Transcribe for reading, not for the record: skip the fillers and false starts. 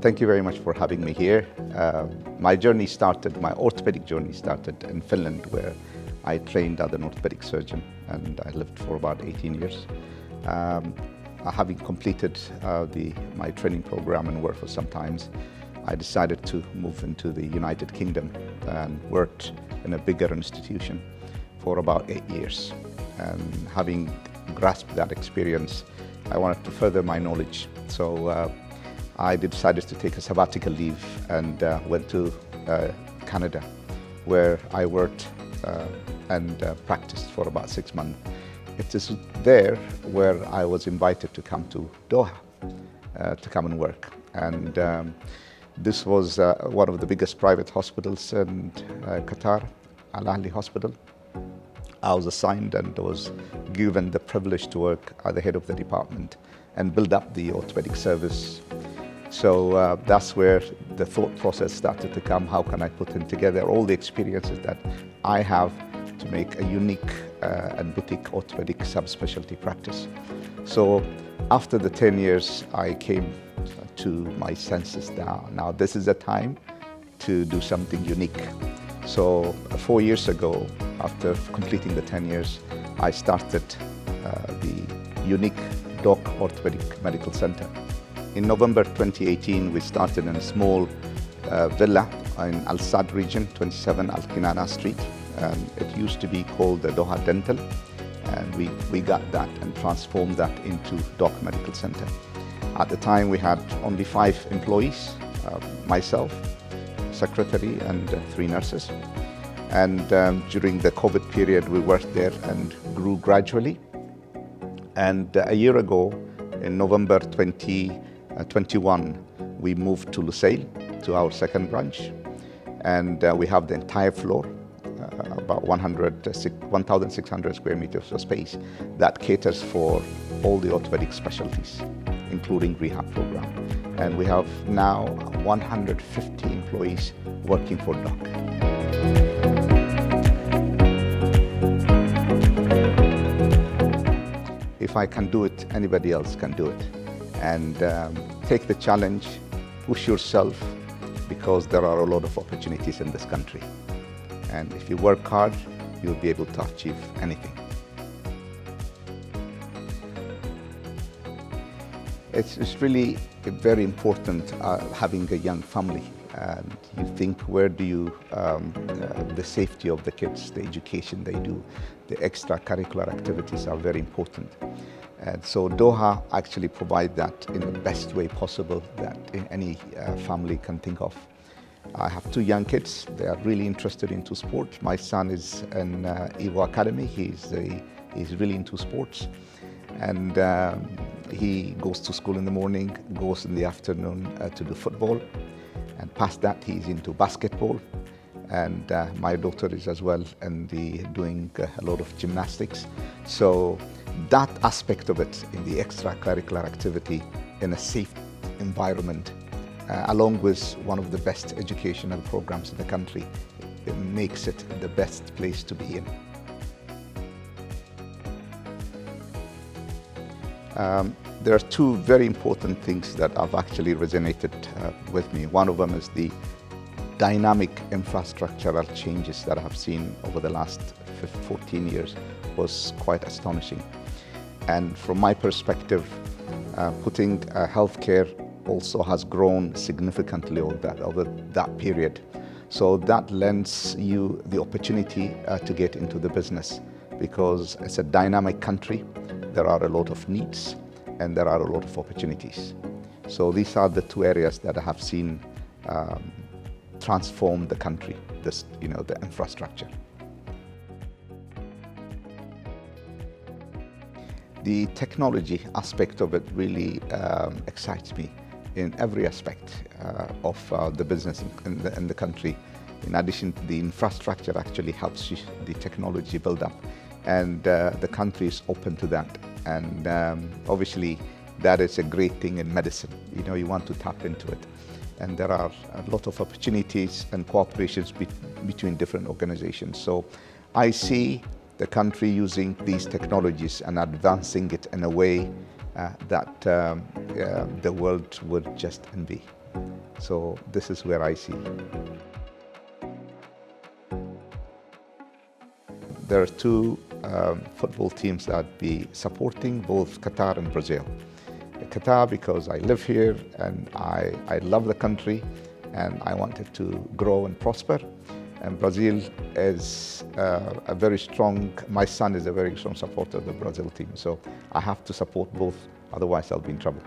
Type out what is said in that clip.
Thank you very much for having me here. My orthopedic journey started in Finland, where I trained as an orthopedic surgeon, and I lived for about 18 years. Having completed my training program and work for some time, I decided to move into the United Kingdom and worked in a bigger institution for about 8 years. And having grasped that experience, I wanted to further my knowledge. So I decided to take a sabbatical leave and went to Canada, where I worked and practiced for about 6 months. It is there where I was invited to come to Doha to come and work. And this was one of the biggest private hospitals in Qatar, Al Ahli Hospital. I was assigned and was given the privilege to work as the head of the department and build up the orthopedic service. So that's where the thought process started to come. How can I put in together all the experiences that I have to make a unique and boutique orthopedic subspecialty practice? So after the 10 years, I came to my senses now this is the time to do something unique. So 4 years ago, after completing the 10 years, I started the unique DOC Orthopedic Medical Center. In November 2018, we started in a small villa in Al Saad region, 27 Al Kinana Street. It used to be called the Doha Dental, and we got that and transformed that into DOC Medical Center. At the time, we had only 5 employees, myself, secretary, and 3 nurses. And during the COVID period, we worked there and grew gradually. And a year ago, in November 2021, we moved to Lusail, to our second branch. And we have the entire floor, about 1,600 square meters of space that caters for all the orthopedic specialties, including rehab program. And we have now 150 employees working for DOC. If I can do it, anybody else can do it. And take the challenge, push yourself, because there are a lot of opportunities in this country. And if you work hard, you'll be able to achieve anything. It's really very important having a young family. And you think, where do you, the safety of the kids, the education they do, the extracurricular activities are very important. And so Doha actually provides that in the best way possible that any family can think of. I have 2 young kids. They are really interested into sport. My son is in Evo Academy. He's really into sports. And he goes to school in the morning, goes in the afternoon to do football. And past that, he's into basketball. And my daughter is as well doing a lot of gymnastics. So that aspect of it in the extracurricular activity in a safe environment, along with one of the best educational programs in the country, it makes it the best place to be in. There are 2 very important things that have actually resonated with me. One of them is the dynamic infrastructural changes that I have seen over the last 14 years was quite astonishing. And from my perspective, putting healthcare also has grown significantly over that period. So that lends you the opportunity to get into the business, because it's a dynamic country. There are a lot of needs and there are a lot of opportunities. So these are the 2 areas that I have seen transform the country, the infrastructure. The technology aspect of it really excites me in every aspect of the business in the country. In addition, the infrastructure actually helps the technology build up, and the country is open to that. And obviously, that is a great thing in medicine. You want to tap into it. And there are a lot of opportunities and cooperations between different organizations. So I see the country using these technologies and advancing it in a way that the world would just envy. So this is where I see. There are two football teams that I'd be supporting, both Qatar and Brazil. Qatar because I live here and I love the country and I want it to grow and prosper. And Brazil is my son is a very strong supporter of the Brazil team. So I have to support both, otherwise I'll be in trouble.